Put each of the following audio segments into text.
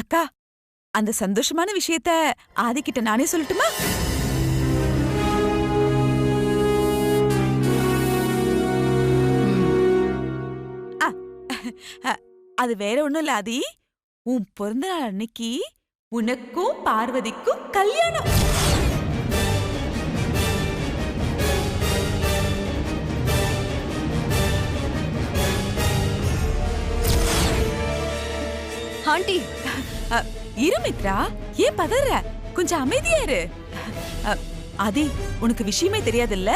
அக்கா, அந்த சந்தோஷமான விஷயத்த ஆதிக்கிட்ட நானே சொல்லட்டுமா? அது வேற ஒண்ணும் இல்ல ஆதி. உன் பிறந்த நாள் அன்னைக்கு உனக்கும் பார்வதிக்கும் கல்யாணம். ஆண்டி, இரு மித்ரா, ஏன் பதற? கொஞ்சம் அமைதியா இரு. ஆதி, உனக்கு விஷயமே தெரியாதுல்ல?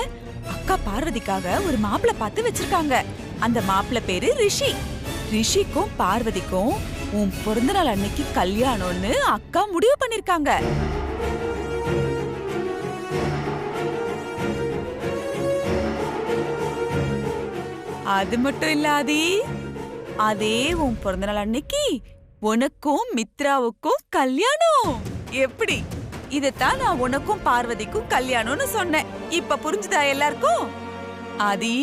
அக்கா பார்வதிக்காக ஒரு மாப்பிளை பார்த்து வச்சிருக்காங்க. அந்த மாப்பிளை பேரு ரிஷி. ரிஷிக்கும் பார்வதிக்கும் உன் பிறந்த நாள் அன்னைக்கு கல்யாணம்னு அக்கா முடிவு பண்ணிருக்காங்க. அது மட்டும் இல்ல ஆதி, அதே உன் பிறந்த நாள் அன்னைக்கு உனக்கும் மித்ராவுக்கும் கல்யாணம். எப்படி? இதத்தான் நான் உனக்கும் பார்வதிக்கும் கல்யாணம்னு சொன்னேன். இப்ப புரிஞ்சுதா எல்லாருக்கும்? ஆதி,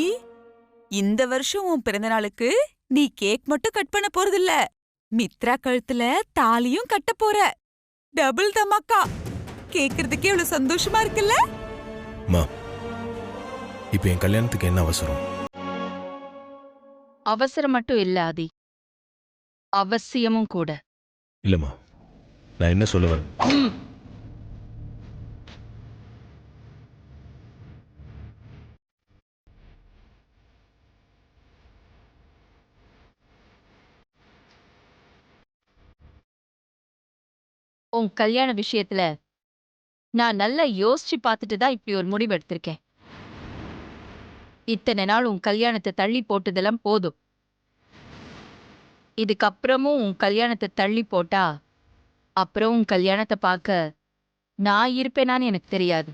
இந்த வருஷம் உன் பிறந்த நாளுக்கு நீ கேக் மட்டும் கட் பண்ண போறதில்ல, மித்ரா கழுத்துல தாலியும் கட்ட போற. டபுள் தமாக்கா. கேக்குறதுக்கே இவ்வளவு சந்தோஷமா இருக்குல்ல? இப்ப என் கல்யாணத்துக்கு என்ன அவசரம்? அவசரம் மட்டும் இல்ல ஆதி, அவசியமும் கூட. இல்லம்மா, நான் என்ன சொல்ல வரேன்? உன் கல்யாண விஷயத்துல நான் நல்லா யோசிச்சு பார்த்துட்டு தான் இப்படி ஒரு முடிவு எடுத்திருக்கேன். இத்தனை நாள் உன் கல்யாணத்தை தள்ளி போட்டதெல்லாம் போதும். இதுக்கப்புறமும் உன் கல்யாணத்தை தள்ளி போட்டா அப்புறம் உன் கல்யாணத்தை பார்க்க நான் இருப்பேனான்னு எனக்கு தெரியாது.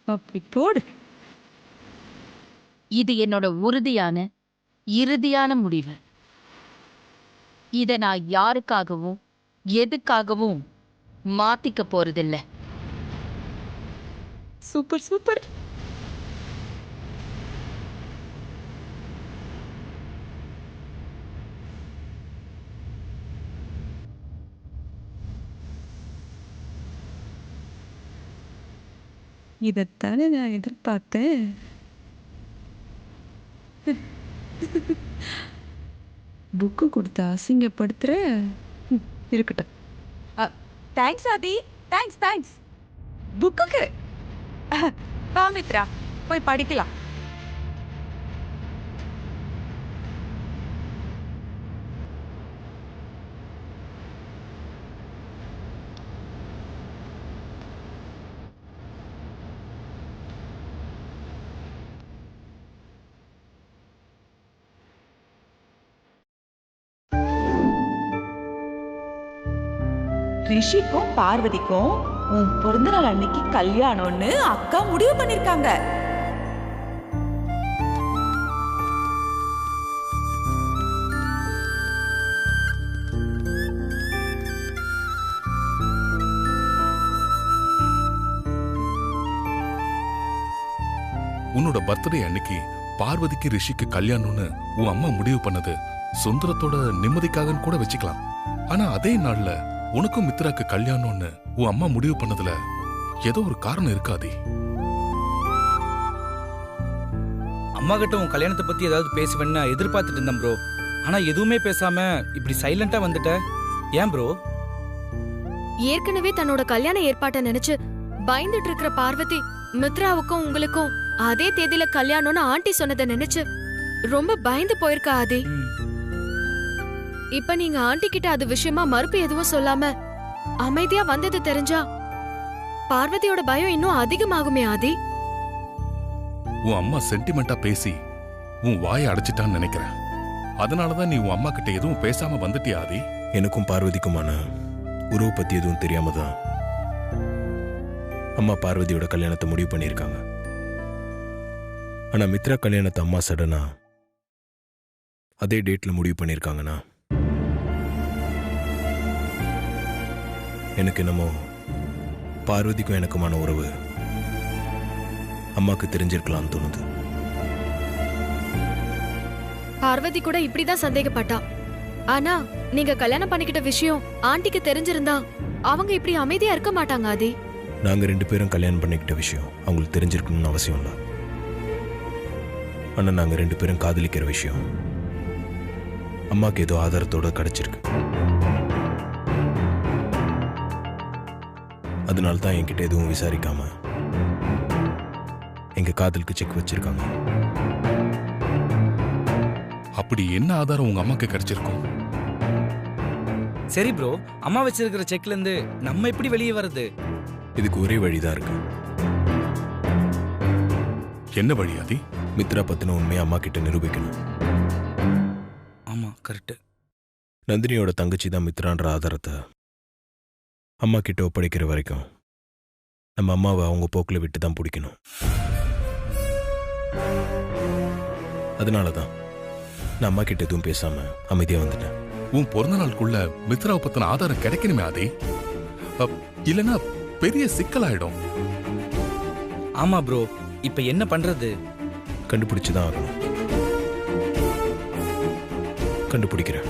அப்படி போடு. இது என்னோட உறுதியான இறுதியான முடிவு. இத நான் யாருக்காகவும் எதுக்காகவும் மாத்திக்க போறதில்லை. Super super. இதத்தானே நான் எதிர்பார்த்தேன். புக்கு கொடுத்து அசிங்கப்படுத்துற. இருக்கட்டும். தேங்க்ஸ் ஆதி, தேங்க்ஸ் தேங்க்ஸ். புக்குக்கு வா மித்ரா, போய் படிக்கலாம். ரிஷிக்கும் பார்வதிக்கும் உன் பிறந்த நாள் அன்னைக்கு கல்யாணம்னு அக்கா முடிவு பண்ணிருக்காங்க. உன்னோட பர்த்டே அன்னைக்கு பார்வதிக்கு ரிஷிக்கு கல்யாணம்னு உன் அம்மா முடிவு பண்ணது சுந்தரத்தோட நிம்மதிக்காக கூட வச்சுக்கலாம். ஆனா அதே நாள்ல உனக்கும் மித்ராக்கு கல்யாணம்னு உன் அம்மா முடிவு பண்ணதுல ஏதோ ஒரு காரணம் இருக்காதே. அம்மா கிட்ட உன் கல்யாணத்தை பத்தி ஏதாவது பேசுவேன்னு எதிர்பார்த்துட்டு இருந்தேன் ப்ரோ. ஆனா எதுவுமே பேசாம இப்படி சைலண்டா வந்துட்ட. ஏன் ப்ரோ? ஏற்கனவே தன்னோட கல்யாண ஏற்பாட்டை நினைச்சு பயந்துட்டு இருக்கிற பார்வதி, மித்ராவுக்கும் உங்களுக்கும் அதே தேதியில கல்யாணம்னு ஆண்டி சொன்னதை நினைச்சு ரொம்ப பயந்து போயிருக்கா ஆதி. இப்ப நீங்க ஆண்டி கிட்ட அது விஷயமா மறுப்பு எதுவும் சொல்லாம அமைதியா வந்தது தெரிஞ்சா பார்வதியோட பயம் இன்னும் அதிகமாகுமே ஆதி. உன் அம்மா சென்டிமெண்டா பேசி உன் வாயை அடைச்சிட்டான்னு நினைக்கிறேன். அதனாலதான் நீ உன் அம்மா கிட்ட எதுவும் பேசாம வந்துட்டியா ஆதி? எனக்கும் பார்வதிக்குமான உறவு பத்தி எதுவும் தெரியாம தான் அம்மா பார்வதியோட கல்யாணத்தை முடிவு பண்ணியிருக்காங்க. ஆனா மித்ரா கல்யாணத்தை அம்மா சடனா அதே டேட்ல முடிவு பண்ணியிருக்காங்கன்னா எனக்கு என்னமோ பார்வதிக்கும் எனக்குமான உறவு அம்மாக்கு தெரிஞ்சிருக்கலாம்னு தோணுது. பார்வதி கூட இப்படிதான் சந்தேகப்பட்டா. ஆனா நீங்க கல்யாணம் பண்ணிக்கிட்ட விஷயம் ஆண்டிக்கு தெரிஞ்சிருந்தா அவங்க இப்படி அமைதியா இருக்க மாட்டாங்க ஆதி. நாங்க 2 பேரும் கல்யாணம் பண்ணிக்கிட்ட விஷயம் அவங்களுக்கு தெரிஞ்சிருக்கணும்னு அவசியம் இல்லை. ஆனா நாங்க 2 பேரும் காதலிக்கிற விஷயம் அம்மாக்கு ஏதோ ஆதாரத்தோட கிடைச்சிருக்கு. அதனால தான் என்கிட்ட எதுவும் விசாரிக்காம எங்க காதலுக்கு செக் வச்சிருக்காங்க. அப்படி என்ன ஆதாரம் உங்க அம்மாக்கு கிடைச்சிருக்கும்? சரி ப்ரோ, அம்மா வச்சிருக்கிற செக்ல இருந்து நம்ம எப்படி வெளியே வர்றது? இதுக்கு ஒரே வழிதான் இருக்கு. என்ன வழி ஆதி? மித்ரா பத்தின உண்மையை அம்மா கிட்ட நிரூபிக்கணும். ஆமா, கரெக்ட். நந்தினியோட தங்கச்சி தான் மித்ரான்ற ஆதாரத்தை அம்மா கிட்ட ஒப்படைக்கிற வரைக்கும் நம்ம அம்மாவை அவங்க போக்கில் விட்டு தான் பிடிக்கணும். அதனால தான் நான் அம்மா கிட்ட எதுவும் பேசாம அமைதியா வந்துட்டேன். உன் பிறந்த நாளுக்குள்ள மித்ராவை பத்தின ஆதாரம் கிடைக்கணுமே ஆதி. இல்லனா பெரிய சிக்கலாயிடும். ஆமா ப்ரோ, இப்ப என்ன பண்றது? கண்டுபிடிச்சுதான் ஆகணும். கண்டுபிடிக்கிறேன்.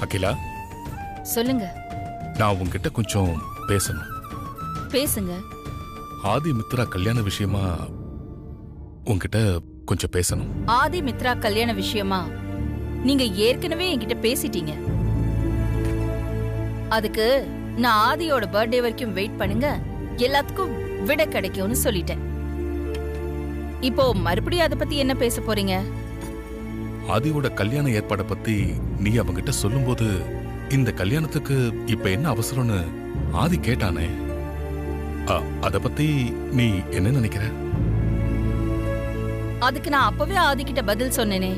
அகிலா, சொல்லுங்க. நான் உங்ககிட்ட கொஞ்சம் பேசணும். பேசுங்க. ஆதி மித்ரா கல்யாண விஷயமா உங்ககிட்ட கொஞ்சம் பேசணும். ஆதி மித்ரா கல்யாண விஷயமா நீங்க ஏற்கனவே என்கிட்ட பேசிட்டீங்க. அதுக்கு நான் ஆதியோட பர்த்டே வரைக்கும் வெயிட் பண்ணுங்க, எல்லாத்துக்கும் விட கிடைக்கும்னு சொல்லிட்டேன். இப்போ மறுபடியும் அதை பத்தி என்ன பேச போறீங்க? ஆதியோட கல்யாண ஏற்பாட பத்தி நீ அவங்கிட்ட சொல்லும்போது இந்த கல்யாணத்துக்கு இப்ப என்ன அவசரம்னு ஆதி கேட்டானே, அத பத்தி நீ என்ன நினைக்கிற? அதுக்கு நான் அப்பவே ஆதி கிட்ட பதில் சொன்னேனே,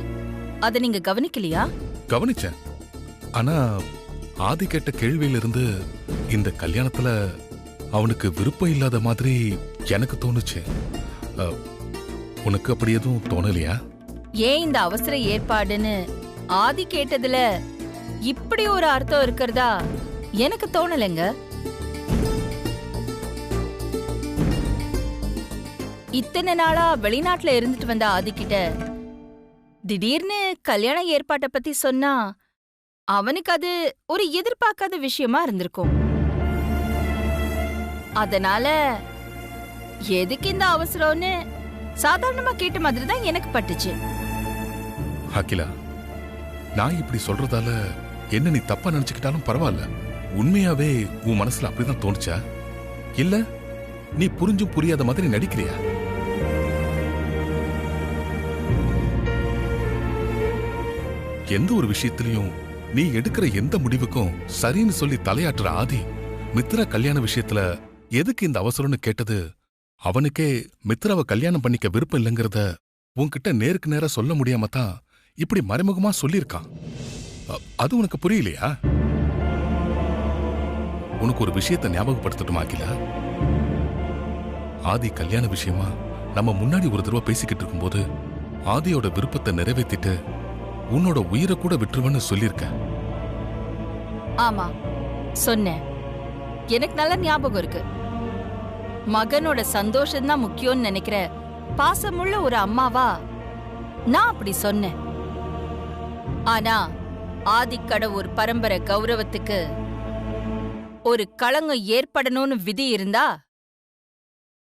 அத நீங்க கவனிக்கலையா? கவனிச்சேன். ஆனா ஆதி கேட்ட கேள்வியிலிருந்து இந்த கல்யாணத்துல அவனுக்கு விருப்பம் இல்லாத மாதிரி எனக்கு தோணுச்சு. உனக்கு அப்படி எதுவும் தோணலையா? ஏன் இந்த அவசர ஏற்பாடுன்னு ஆதி கேட்டதுல இப்படி ஒரு அர்த்தம் இருக்கிறதா எனக்கு தோணலைங்க. இத்தனை நாளா வெளிநாட்டுல இருந்துட்டு வந்த ஆதி கிட்ட திடீர்னு கல்யாண ஏற்பாட்டை பத்தி சொன்னா அவனுக்கு அது ஒரு எதிர்பார்க்காத விஷயமா இருந்திருக்கும். அதனால எதுக்கு இந்த அவசரம்னு சாதாரணமா கேட்ட மாதிரி தான் எனக்கு பட்டுச்சு. அகிலா, நான் இப்படி சொல்றதால என்ன நீ தப்பா நினைச்சுக்கிட்டாலும் பரவாயில்ல. உண்மையாவே உன் மனசுல அப்படிதான் தோணுச்சா, இல்ல நீ புரிஞ்சும் புரியாத மாதிரி நடிக்கிறியா? எந்த ஒரு விஷயத்திலையும் நீ எடுக்கிற எந்த முடிவுக்கும் சரின்னு சொல்லி தலையாட்டுற ஆதி மித்ரா கல்யாண விஷயத்துல எதுக்கு இந்த அவசரம்னு கேட்டது அவனுக்கே மித்ராவை கல்யாணம் பண்ணிக்க விருப்பம் இல்லைங்கிறத உன்கிட்ட நேருக்கு நேரா சொல்ல முடியாம தான் இப்படி மறைமுகமா சொல்லியிருக்கான். அது உனக்கு புரியலையா? உனக்கு ஒரு விஷயத்தை ஞாபகப்படுத்தட்டுமா அகிலா? ஆதி கல்யாண விஷயமா நம்ம முன்னாடி ஒரு தடவை பேசிக்கிட்டு இருக்கும்போது ஆதியோட விருப்பத்தை நிறைவேற்றிட்டு உன்னோட உயிரை கூட விட்டுருவன்னு சொல்லியிருக்க. ஆமா, சொன்னேன். எனக்கு நல்ல ஞாபகம் இருக்கு. மகனோட சந்தோஷம்தான் முக்கியம்னு நினைக்கிற பாசமுள்ள ஒரு அம்மாவா நான் அப்படி சொன்னேன். ஆனா ஆதிக்கடவுர் பரம்பரை கௌரவத்துக்கு ஒரு களங்கம் ஏற்படணும்னு விதி இருந்தா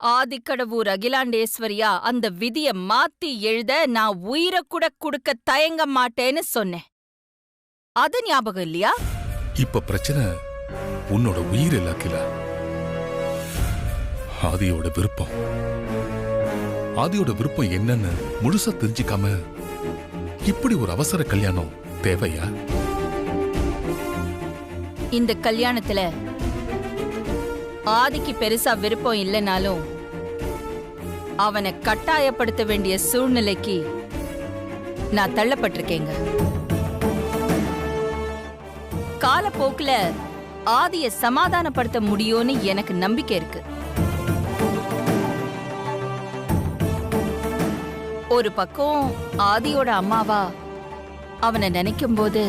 ஆதிக்கடவுர் அகிலாண்டேஸ்வரியா அந்த விதிய மாத்தி எழுத நான் உயிரை கூட கொடுக்க தயங்க மாட்டேன்னு சொன்னேன். அது ஞாபகம் இல்லையா? இப்ப பிரச்சனை உன்னோட உயிர் இல்ல அகிலா, ஆதியோட விருப்பம். ஆதியோட விருப்பம் என்னன்னு முழுசா தெரிஞ்சுக்காம இப்படி ஒரு அவசர கல்யாணம் தேவையா? இந்த கல்யாணத்துல ஆதிக்கு பெருசா விருப்பம் இல்லைனாலும் அவனை கட்டாயப்படுத்த வேண்டிய சூழ்நிலைக்கு நான் தள்ளப்பட்டிருக்கேங்க. காலப்போக்குல ஆதிய சமாதானப்படுத்த முடியும்னு எனக்கு நம்பிக்கை இருக்கு. ஒரு பக்கம் ஆதியோட அம்மாவா அவனை நினைக்கும் போது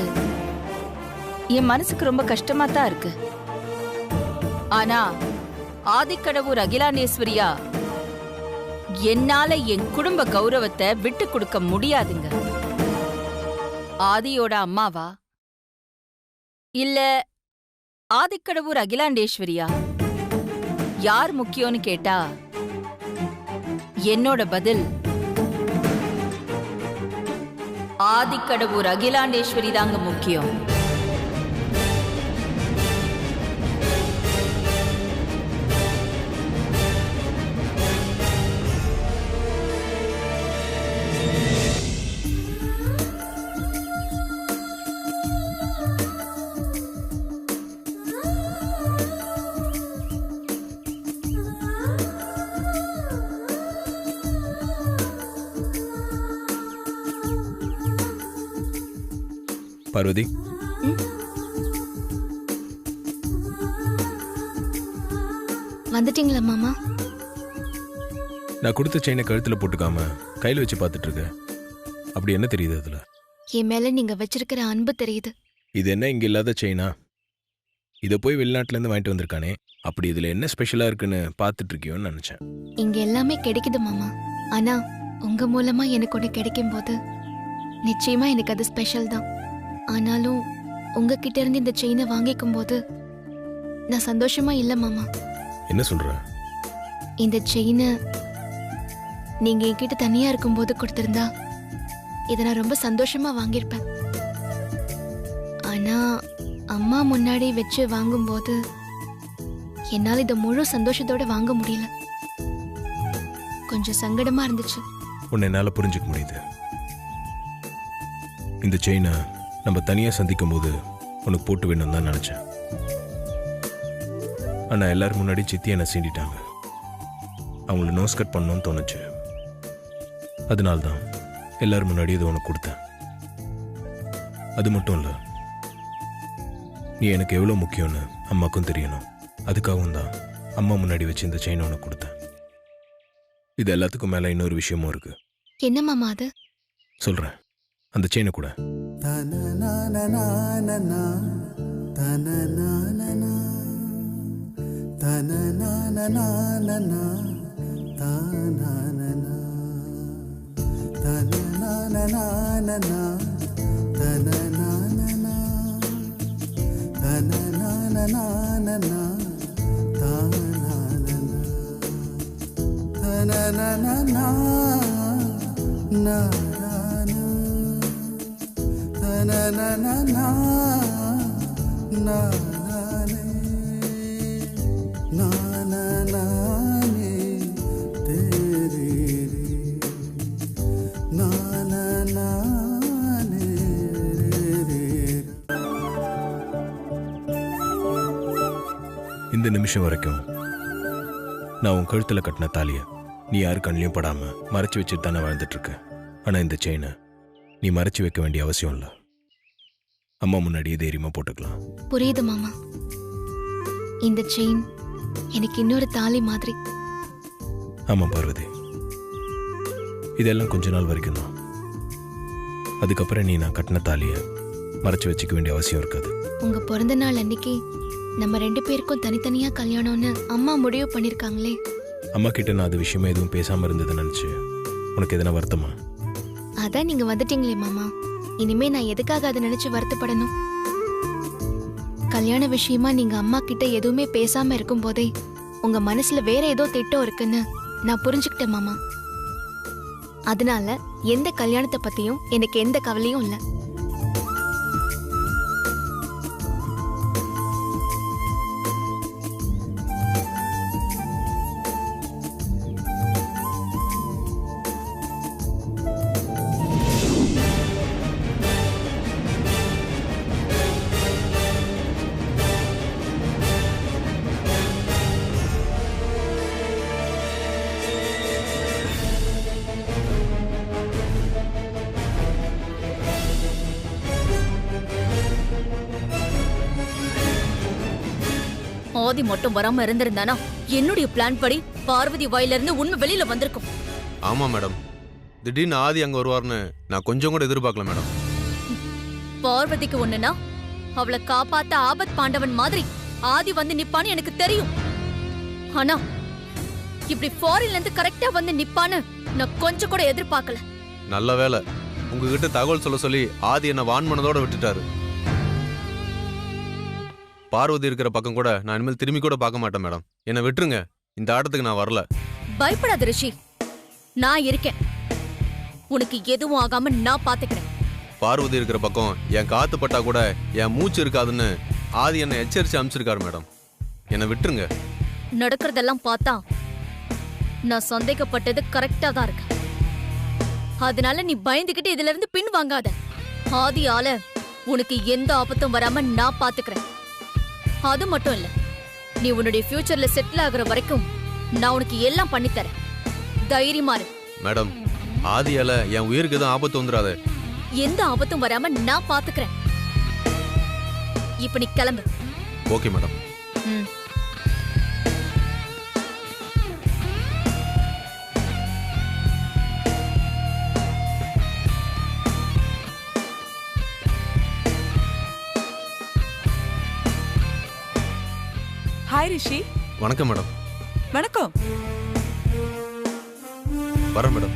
என் மனசுக்கு ரொம்ப கஷ்டமா தான் இருக்கு. ஆனா ஆதிக்கடவுர் அகிலாண்டேஸ்வரியா என்னால என் குடும்ப கௌரவத்தை விட்டு கொடுக்க முடியாதுங்க. ஆதியோட அம்மாவா இல்ல ஆதிக்கடவுர் அகிலாண்டேஸ்வரியா யார் முக்கியம்னு கேட்டா என்னோட பதில் ஆதிக்கடவுர் அகிலாண்டேஸ்வரி தாங்க முக்கியம். பார்வதி, வந்துட்டீங்களா மாமா? நான் கொடுத்த செயினை கழுத்துல போட்டுக்காம கையில வச்சு பார்த்துட்டு இருக்க. அப்படி என்ன தெரியுது அதுல? என் மேல நீங்க வச்சிருக்கிற அன்பு தெரியுது. இது என்ன இங்க இல்லாத செயினா? இதை போய் வெளிநாட்டுல இருந்து வாங்கிட்டு வந்திருக்கானே, அப்படி இதுல என்ன ஸ்பெஷலா இருக்குன்னு பார்த்துட்டு இருக்கியோன்னு நினைச்சேன். இங்க எல்லாமே கிடைக்குது மாமா. ஆனா உங்க மூலமா எனக்கு ஒண்ணு கிடைக்கும் போது நிச்சயமா எனக்கு அது ஸ்பெஷல் தான். ஆனாலும் உங்ககிட்ட இருந்து இந்த செயினை வாங்கிக்கும் போது நான் சந்தோஷமா இல்ல மாமா. என்ன சொல்ற? இந்த செயினை நீங்க என்கிட்ட தனியா இருக்கும்போது கொடுத்திருந்தா இதை நான் ரொம்ப சந்தோஷமா வாங்கியிருப்பேன். ஆனா அம்மா முன்னாடி வச்சு வாங்கும்போது என்னால் இதை முழு சந்தோஷத்தோட வாங்க முடியல. கொஞ்சம் சங்கடமா இருந்துச்சு. உன்னை என்னால புரிஞ்சுக்க முடியுது. இந்த செயினை நம்ம தனியா சந்திக்கும் போது உனக்கு போட்டு வேணும் தான் நினைச்சேன். ஆனா எல்லாரும் முன்னாடி சித்தி என்னை சீண்டிட்டாங்க. அவங்கள நோஸ் கட் பண்ணணும்னு தோணுச்சு. அதனால்தான் எல்லாரும் முன்னாடி இது உனக்கு கொடுத்தேன். அது மட்டும் இல்ல, நீ எனக்கு எவ்வளவு முக்கியம்னு அம்மாக்கும் தெரியணும். அதுக்காகவும் தான் அம்மா முன்னாடி வச்சு இந்த செயினை உனக்கு கொடுத்தேன். இது எல்லாத்துக்கும் மேல இன்னொரு விஷயமும் இருக்கு. என்ன மாமா அது? சொல்றேன், அந்த செயினை கூட. இந்த நிமிஷம் வரைக்கும் நான் உன் கழுத்துல கட்டின தாலிய நீ யாரு கண்ணிலையும் படாம மறைச்சு வச்சுட்டு தானே வாழ்ந்துட்டு இருக்க. ஆனா இந்த செயினை நீ மறைச்சு வைக்க வேண்டிய அவசியம் இல்லை. அம்மா முன்னாடியே தைரியமா போட்டுக்கலாம். புரியுது மாமா. இந்த செயின் எனக்கு இன்னொரு தாலி மாதிரி. ஆமா பார்வதி, இதெல்லாம் கொஞ்ச நாள் வரைக்கும் தான். அதுக்கப்புறம் நீ நான் கட்டின தாலிய மறைச்சு வச்சுக்க வேண்டிய அவசியம் இருக்காது. உங்க பிறந்த நாள் அன்னைக்கு நம்ம 2 பேருக்கும் தனித்தனியா கல்யாணம்னு அம்மா முடிவு பண்ணிருக்காங்களே. அம்மா கிட்ட நான் அது விஷயமா எதுவும் பேசாம இருந்தது நினைச்சு உனக்கு எதனா வருத்தமா? அதான் நீங்க வந்துட்டீங்களே மாமா. இனிமே நான் எதுக்காக அதை நினைச்சு வருத்தப்படணும்? கல்யாண விஷயமா நீங்க அம்மா கிட்ட எதுவுமே பேசாம இருக்கும் போதே உங்க மனசுல வேற ஏதோ திட்டம் இருக்குன்னு நான் புரிஞ்சுக்கிட்டேன் மாமா. அதனால எந்த கல்யாணத்தை பத்தியும் எனக்கு எந்த கவலையும் இல்லை. ஆதி மட்டும் வராம இருந்திருந்தானா என்னுடைய பிளான் படி பார்வதி வாயில இருந்து உண்மை வெளியில வந்திருக்கும். ஆமா மேடம், திடீர்னு ஆதி அங்க வருவார்னு நான் கொஞ்சம் கூட எதிர்பார்க்கல மேடம். பார்வதிக்கு ஒண்ணுனா அவளை காப்பாத்த ஆபத் பாண்டவன் மாதிரி ஆதி வந்து நிப்பான்னு எனக்கு தெரியும். ஆனா இப்படி ஃபாரின்ல இருந்து கரெக்டா வந்து நிப்பான்னு நான் கொஞ்சம் கூட எதிர்பார்க்கல. நல்ல வேலை, உங்ககிட்ட தகவல் சொல்ல சொல்லி ஆதி என்ன வான் பண்ணதோட விட்டுட்டாரு. பார்வதி இருக்கிற பக்கம் கூட நான் இனிமேல் திரும்பி கூட பார்க்க மாட்டேன் மேடம். என்னை விட்டுருங்க, இந்த ஆட்டத்துக்கு நான் வரல. பயப்படாத ரிஷி, நான் இருக்கேன். உனக்கு எதுவும் ஆகாம நான் பாத்துக்கிறேன். பார்வதி இருக்கிற பக்கம் என் காத்து பட்டா கூட என் மூச்சு இருக்காதுன்னு ஆதி என்னை எச்சரிச்சு அனுப்பிச்சிருக்காரு மேடம். என்னை விட்டுருங்க. நடக்கிறதெல்லாம் பார்த்தா நான் சந்தேகப்பட்டது கரெக்டா தான் இருக்கு. அதனால நீ பயந்துகிட்டு இதுல இருந்து பின் வாங்காத. ஆதியால உனக்கு எந்த ஆபத்தும் வராம நான் பாத்துக்கிறேன். அது மட்டும் இல்ல, நீ உன்னுடைய ஃபியூச்சர்ல செட்டில் ஆகுற வரைக்கும் நான் உனக்கு எல்லாம் பண்ணித்தரேன். தைரியமா இரு. மேடம், ஆதியால என் உயிருக்கு எதுவும் ஆபத்து வந்துடாது. எந்த ஆபத்தும் வராம நான் பாத்துக்கிறேன். இப்ப நீ கிளம்பு. Okay madam. ஹாய் ரிஷி. வணக்கம் மேடம். வணக்கம். வரேன் மேடம்.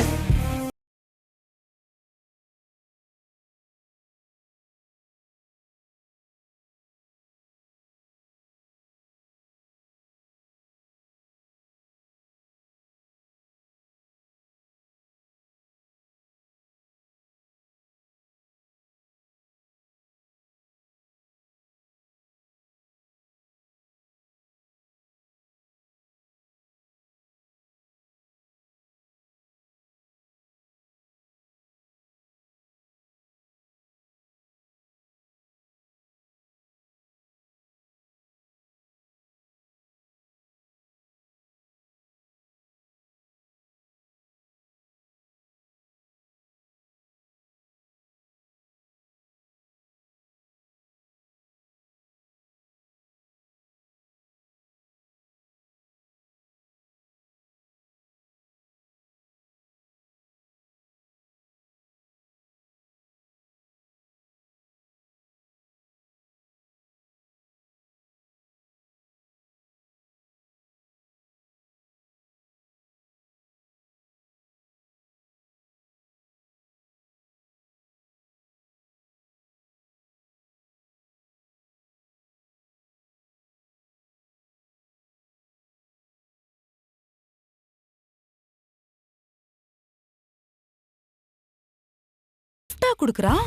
குடுக்குறான்.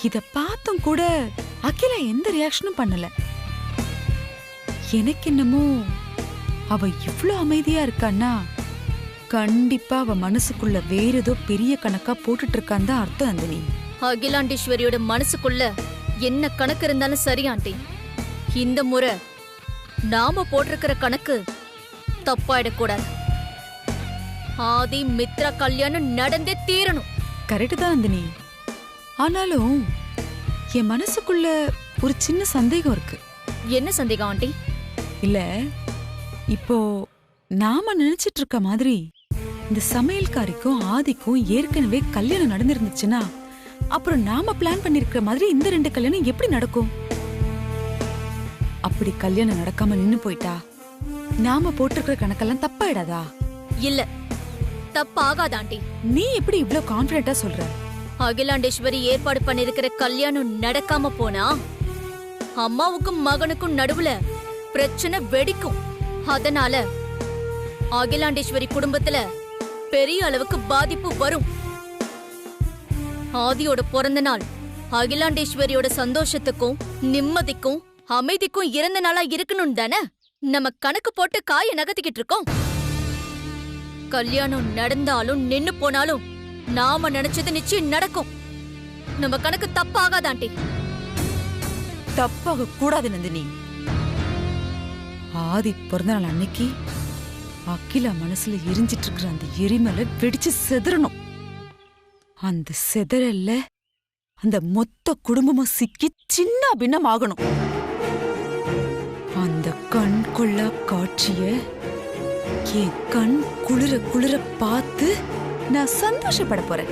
இத பார்த்தும் கூட அகிலா எந்த ரியாக்ஷனும் பண்ணல. எனக்கு என்னமோ அவ இவ்ளோ அமைதியா இருக்கான்னா கண்டிப்பா அவ மனசுக்குள்ள வேற ஏதோ பெரிய கணக்கா போட்டுட்டு இருக்கான்னு தான் அர்த்தம். அந்தனி, அகிலாண்டேஸ்வரியோட மனசுக்குள்ள என்ன கணக்கு இருந்தாலும் சரி ஆண்டி, இந்த முறை நாம போட்டிருக்கிற கணக்கு தப்பாயிடக்கூடாது. ஆதி மித்ரா கல்யாணம் நடந்தே தீரணும். கரெக்ட் தான் அந்தனி. ஆனாலும் என் மனசுக்குள்ள ஒரு சின்ன சந்தேகம் இருக்கு. என்ன சந்தேகம் ஆண்டி? இல்ல, இப்போ நாம நினைச்சிட்டு இருக்க மாதிரி இந்த சமையல்காரிக்கும் ஆதிக்கும் ஏற்கனவே கல்யாணம் நடந்திருந்துச்சுன்னா அப்புறம் நாம பிளான் பண்ணிருக்கிற மாதிரி இந்த 2 கல்யாணம் எப்படி நடக்கும்? அப்படி கல்யாணம் நடக்காம நின்னு போயிட்டா நாம போட்டிருக்கிற கணக்கெல்லாம் தப்பாயிடாதா? இல்ல, தப்பாகாது ஆண்டி. நீ எப்படி இவ்ளோ கான்பிடென்ட்டா சொல்ற? அகிலாண்டேஸ்வரி ஏற்பாடு பண்ணிருக்கிற கல்யாணம் நடக்காம போனா அம்மாவுக்கும் மகனுக்கும் நடுவுல பிரச்சனை வெடிக்கும். அதனால அகிலாண்டேஸ்வரி குடும்பத்துல பெரிய அளவுக்கு பாதிப்பு வரும். ஆதியோட பிறந்த நாள் அகிலாண்டேஸ்வரியோட சந்தோஷத்துக்கும் நிம்மதிக்கும் அமைதிக்கும் இறந்த நாளா இருக்கணும் தானே நம்ம கணக்கு போட்டு காய நகர்த்திக்கிட்டு இருக்கோம். கல்யாணம் நடந்தாலும் நின்னு போனாலும் நாம நினைச்சது நிச்சயம் நடக்கும். நம்ம கணக்கு தப்பாகாது ஆண்டி. தப்பாக கூடாது நந்தினி. ஆதி பிறந்த நாள் அன்னைக்கு அகிலா மனசுல எரிஞ்சிட்டு இருக்கிற அந்த எரிமலை வெடிச்சு செதறணும். அந்த செதறல்ல அந்த மொத்த குடும்பமும் சிக்கி சின்ன பின்னம் ஆகணும். அந்த கண் கொள்ளா காட்சிய என் கண் குளிர குளிர பார்த்து நான் சந்தோஷப்பட போறேன்.